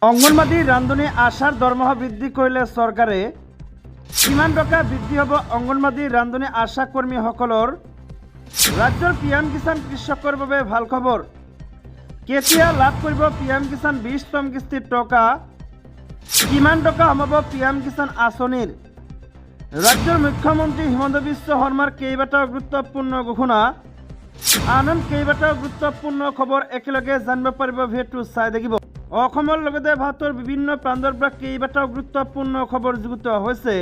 অঙ্গনবাদী ৰান্ধনী আশাৰ দৰমহা বৃদ্ধি কৰিলে চৰকাৰে। কিমান টকা বৃদ্ধি হ'ব অঙ্গনবাদী ৰান্ধনী আশা কৰ্মীসকলৰ? ৰাজ্যৰ পিএম কিষাণ কৃষকৰ বাবে ভাল খবৰ। কেতিয়া লাভ কৰিব পিএম কিষাণ 20তম কিস্তিৰ টকা? কিমান টকা হ'ব পিএম কিষাণ আঁচনিৰ? ৰাজ্যৰ মুখ্যমন্ত্ৰী হিমন্ত বিশ্ব শৰ্মাৰ কেইবাটাও গুৰুত্বপূৰ্ণ ঘোষণা। আন কেইবাটাও গুৰুত্বপূৰ্ণ খবৰ একেলগে জানিব পাৰিব ভিডিঅ'টো চাই থাকিব। অসমৰ লগতে ভাৰতৰ বিভিন্ন প্ৰান্তৰ পৰা কেইবাটাও গুৰুত্বপূৰ্ণ খবৰ যুগুত হৈছে।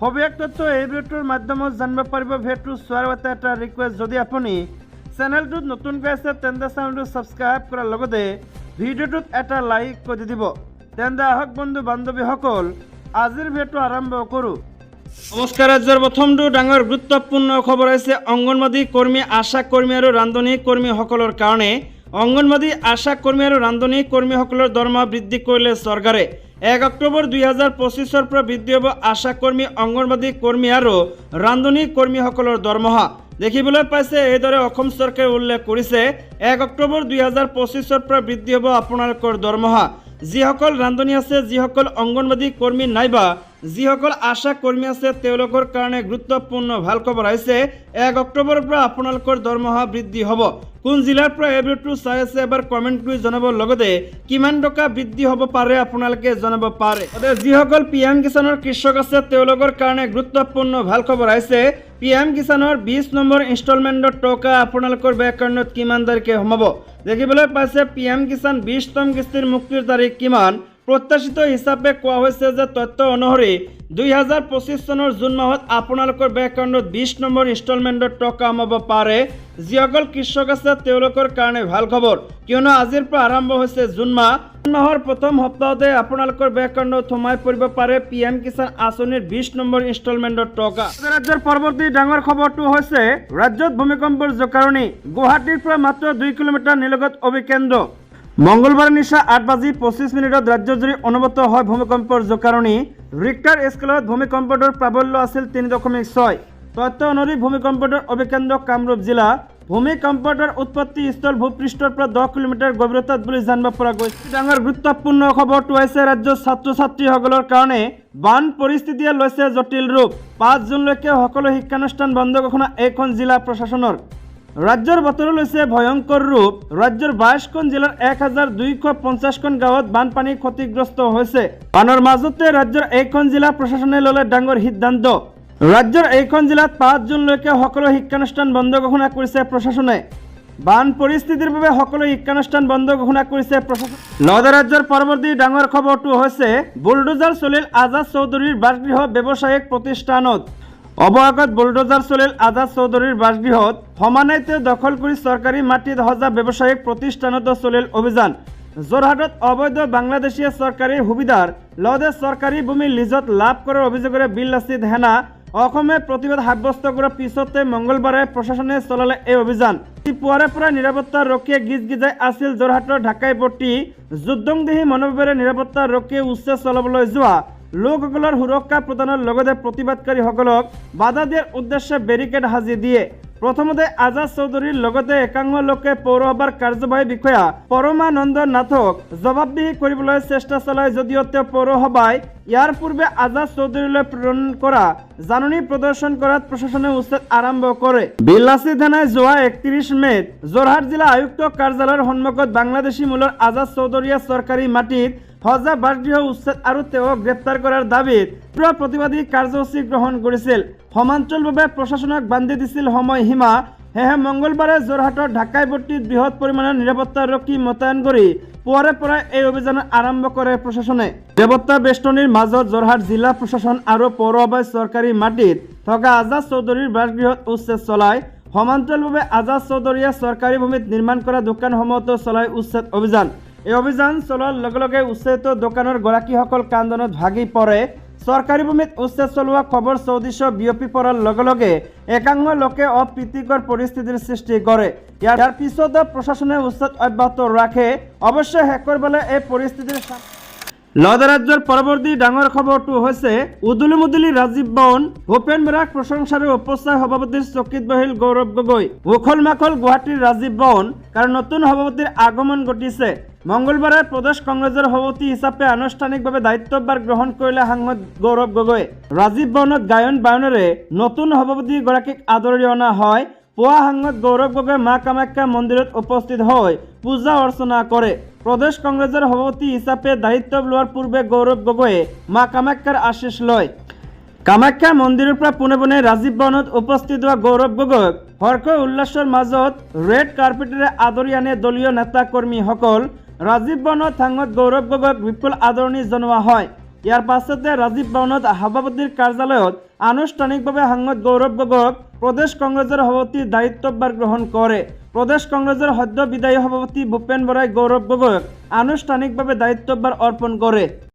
সবিশেষ তথ্য এই ভিডিঅ'টোৰ মাধ্যমত জানিব পাৰিব। ভিডিঅ'টো চোৱাৰ আগতে এটা ৰিকুৱেষ্ট, যদি আপুনি চেনেলটোত নতুনকৈ আছে তেন্তে চেনেলটো ছাবস্ক্ৰাইব কৰাৰ লগতে ভিডিঅ'টোত এটা লাইক কৰি দিব। তেন্তে আহক বন্ধু বান্ধৱীসকল, আজিৰ ভিডিঅ'টো আৰম্ভ কৰোঁ। নমস্কাৰ। ৰাজ্যৰ প্ৰথমটো ডাঙৰ গুৰুত্বপূৰ্ণ খবৰ হৈছে অংগনবাদী কৰ্মী, আশা কৰ্মী আৰু ৰান্ধনী কৰ্মীসকলৰ কাৰণে। অংগনবাদী আশা কৰ্মী আৰু ৰান্ধনী কৰ্মীসকলৰ দৰমহা বৃদ্ধি কৰিলে চৰকাৰে। 1 অক্টোবৰ 2025 পৰা বৃদ্ধি হ'ব আশা কৰ্মী, অংগনবাদী কৰ্মী আৰু ৰান্ধনী কৰ্মীসকলৰ দৰমহা। দেখিবলৈ পাইছে এইদৰে অসম চৰকাৰে উল্লেখ কৰিছে 1 অক্টোবৰ 2025 পৰা বৃদ্ধি হ'ব আপোনালোকৰ দৰমহা। যিসকল ৰান্ধনী আছে, যিসকল অংগনবাদী কৰ্মী নাইবা যিসকল আশা কৰ্মী আছে তেওঁলোকৰ কাৰণে গুৰুত্বপূৰ্ণ ভাল খবৰ আহিছে। 1 অক্টোবৰৰ পৰা আপোনালোকৰ দৰমহা বৃদ্ধি হ'ব। কোন জিলাৰ পৰা এই ভিডিঅ'টো চাই আছে এবাৰ কমেণ্ট কৰি জনাব, লগতে কিমান টকা বৃদ্ধি হ'ব পাৰে আপোনালোকে জনাব পাৰে। যিসকল পিএম কিষাণৰ কৃষক আছে তেওঁলোকৰ কাৰণে গুৰুত্বপূৰ্ণ ভাল খবৰ আহিছে। পিএম কিষাণৰ 20 নম্বৰ ইনষ্টলমেণ্টৰ টকা আপোনালোকৰ বেংক একাউণ্টত কিমান তাৰিখে সোমাব। দেখিবলৈ পাইছে পিএম কিষাণ 20তম কিস্তিৰ মুক্তিৰ তাৰিখ কিমান। প্ৰত্যাশিত হিচাপে কোৱা হৈছে যে তথ্য অনুসৰি 2025 চনৰ জুন মাহত আপোনালোকৰ বেংক একাউণ্টত 20 নম্বৰ ইনষ্টলমেণ্টৰ টকা সোমাব পাৰে। যিসকল কৃষক আছে তেওঁলোকৰ কাৰণে ভাল খবৰ, কিয়নো আজিৰ পৰা আৰম্ভ হৈছে জুন মাহ। জুন মাহৰ প্ৰথম সপ্তাহতে আপোনালোকৰ বেংক একাউণ্টত সোমাই পৰিব পাৰে পিএম কিষাণ আঁচনিৰ 20 নম্বৰ ইনষ্টলমেণ্টৰ টকা। ৰাজ্যৰ পৰৱৰ্তী ডাঙৰ খবৰটো হৈছে ৰাজ্যত ভূমিকম্পৰ জোকাৰণি। গুৱাহাটীৰ পৰা মাত্ৰ 2 কিলোমিটাৰ নিলগত অভিকেন্দ্ৰ। মঙ্গলবাৰে নিশা 8:25 ৰাজ্যজুৰি অনুভূত হয় ভূমিকম্পৰ জোকাৰণি। ৰিক্টাৰ স্কেলত ভূমিকম্পটোৰ প্ৰাবল্য আছিল 3.6। তথ্য অনুসৰি ভূমিকম্পটোৰ অভিকেন্দ্ৰ কামৰূপ জিলা। ভূমিকম্পটোৰ উৎপত্তি স্থল ভূপৃষ্ঠৰ পৰা 10 কিলোমিটাৰ গভীৰতাত বুলি জানিব পৰা গৈছে। ডাঙৰ গুৰুত্বপূৰ্ণ খবৰটো হৈছে ৰাজ্যৰ ছাত্ৰ ছাত্ৰীসকলৰ কাৰণে বান পৰিস্থিতিয়ে লৈছে জটিল ৰূপ। 5 জুনলৈকে সকলো শিক্ষানুষ্ঠান বন্ধ ঘোষণা এইখন জিলা প্ৰশাসনৰ। ৰাজ্যৰ বতৰ লৈছে ভয়ংকৰ ৰূপ। ৰাজ্যৰ 22খন জিলাৰ 1250খন গাঁৱত বানপানী ক্ষতিগ্ৰস্ত হৈছে। বানৰ মাজতে ৰাজ্যৰ এইখন জিলা প্ৰশাসনে ল'লে ডাঙৰ সিদ্ধান্ত। ৰাজ্যৰ এইখন জিলাত 5 জুনলৈকে সকলো শিক্ষানুষ্ঠান বন্ধ ঘোষণা কৰিছে প্ৰশাসনে। বান পৰিস্থিতিৰ বাবে সকলো শিক্ষানুষ্ঠান বন্ধ ঘোষণা কৰিছে প্ৰশাসন। লগতে ৰাজ্যৰ পৰৱৰ্তী ডাঙৰ খবৰটো হৈছে বুলডোজাৰ চলিল আজাদ চৌধুৰীৰ বাসগৃহ ব্যৱসায়িক প্ৰতিষ্ঠানত। অৱশেষত বুলডোজাৰ চলিল আজাদ চৌধুৰীৰ বাসগৃহত। সমানেতে দখল কৰি চৰকাৰী মাটিত সজা ব্যৱসায়িক প্ৰতিষ্ঠানতো চলিল অভিযান। যোৰহাটত অবৈধ বাংলাদেশীয়ে চৰকাৰী সুবিধাৰ লগতে চৰকাৰী ভূমি লিজত লাভ কৰাৰ অভিযোগেৰে বিল-লাচিত সেনা অসমে প্ৰতিবাদ সাব্যস্ত কৰাৰ পিছতে মঙ্গলবাৰে প্ৰশাসনে চলালে এই অভিযান। পুৱাৰে পৰা নিৰাপত্তা ৰক্ষীয়ে গিজগিজাই আছিল যোৰহাটৰ ঢাকাইপট্টি। যুদ্ধংদেহী মনোভাৱেৰে নিৰাপত্তা ৰক্ষীয়ে উচ্ছেদ চলাবলৈ যোৱা লোকসকলৰ সুৰক্ষা প্ৰদানৰ লগতে প্ৰতিবাদকাৰীসকলক বাধা দিয়াৰ উদ্দেশ্যে বেৰিকেড সাজি দিয়ে। প্ৰথমতে আজাদ চৌধুৰীৰ লগতে একাংশ লোকে পৌৰসভাৰ কাৰ্যবাহী বিষয়া পৰমানন্দ নাথক জবাবদিহি কৰিবলৈ চেষ্টা চলায়, যদিও তেওঁ পৌৰসভাই ইয়াৰ পূৰ্বে আজাদ চৌধুৰীলৈ প্ৰেৰণ কৰা জাননী প্ৰদৰ্শন কৰাত প্ৰশাসনে উচ্ছেদ আৰম্ভ কৰে। বিল-লাচিত সেনাই যোৱা 31 মে'ত যোৰহাট জিলা আয়ুক্ত কাৰ্যালয়ৰ সন্মুখত বাংলাদেশী মূলৰ আজাদ চৌধুৰীয়ে চৰকাৰী মাটিত সজা বাসগৃহ উচ্ছেদ আৰু তেওঁক গ্ৰেপ্তাৰ কৰাৰ দাবীত প্ৰতিবাদী কাৰ্যসূচী গ্ৰহণ কৰিছিল। সমান্তৰালভাৱে প্ৰশাসনক বান্ধি দিছিল সময়সীমা। সেয়েহে মঙ্গলবাৰে যোৰহাটৰ ঢাকাইপট্টিত বৃহৎ পৰিমাণৰ নিৰাপত্তা ৰক্ষী মোতায়েন কৰি পুৱাৰে পৰাই এই অভিযান আৰম্ভ কৰে প্ৰশাসনে। নিৰাপত্তা বেষ্টনীৰ মাজত যোৰহাট জিলা প্ৰশাসন আৰু পৌৰসভাই চৰকাৰী মাটিত থকা আজাদ চৌধুৰীৰ বাসগৃহত উচ্ছেদ চলায়। সমান্তৰালভাৱে আজাদ চৌধুৰীয়ে চৰকাৰী ভূমিত নিৰ্মাণ কৰা দোকানসমূহতো চলায় উচ্ছেদ অভিযান। এই অভিযান চলোৱাৰ লগে লগে উচ্ছেদিত দোকানৰ গৰাকীসকল কান্দোনত ভাগি পৰে। চৰকাৰী ভূমিত উচ্ছেদ চলোৱা খবৰ চৌদিশে বিয়পি পৰাৰ লগে লগে একাংশ লোকে অপ্ৰীতিকৰ পৰিস্থিতিৰ সৃষ্টি কৰে। ইয়াৰ পিছতো প্ৰশাসনে উচ্ছেদ অব্যাহত ৰাখে। অৱশ্যে শেষৰ ফালে এই পৰিস্থিতিৰ লদা ৰাজ্যৰ পৰৱৰ্তী ডাঙৰ খবৰটো হৈছে উদুলি মুদুলি ৰাজীৱ বন ভূপেন বৰাক প্ৰশংসাৰে উপস্থায় সভাপতিৰ চকীত বহিল গৌৰৱ গগৈ। উখল মাখল গুৱাহাটীৰ ৰাজীৱ বন কাৰণ নতুন সভাপতিৰ আগমন ঘটিছে। মঙ্গলবাৰে প্ৰদেশ কংগ্ৰেছৰ সভাপতি হিচাপে আনুষ্ঠানিকভাৱে দায়িত্বভাৰ গ্ৰহণ কৰিলে সাংসদ গৌৰৱ গগৈ। ৰাজীৱ বনত গায়ন বায়নেৰে নতুন সভাপতিগৰাকীক আদৰি অনা হয়। পুৱা সাংসদ গৌৰৱ গগৈ মা কামাখ্যা মন্দিৰত উপস্থিত হৈ পূজা অৰ্চনা কৰে। প্ৰদেশ কংগ্ৰেছৰ সভাপতি হিচাপে দায়িত্ব লোৱাৰ পূৰ্বে গৌৰৱ গগৈয়ে মা কামাখ্যাৰ আশীষ লয়। কামাখ্যা মন্দিৰৰ পৰা পোনে পোনে ৰাজীৱ ভৱনত উপস্থিত হোৱা গৌৰৱ গগৈক হৰ্ষ উল্লাসৰ মাজত ৰেড কাৰ্পেটেৰে আদৰি আনে দলীয় নেতা কৰ্মীসকল। ৰাজীৱ ভৱনত সাংসদ গৌৰৱ গগৈক বিপুল আদৰণি জনোৱা হয়। ইয়াৰ পাছতে ৰাজীৱ ভৱনত সভাপতিৰ কাৰ্যালয়ত আনুষ্ঠানিকভাৱে সাংসদ গৌৰৱ গগৈক প্ৰদেশ কংগ্ৰেছৰ সভাপতিৰ দায়িত্বভাৰ গ্ৰহণ কৰে। প্ৰদেশ কংগ্ৰেছৰ সদ্য বিদায়ী সভাপতি ভূপেন বৰাই গৌৰৱ গগৈক আনুষ্ঠানিকভাৱে দায়িত্বভাৰ অৰ্পণ কৰে।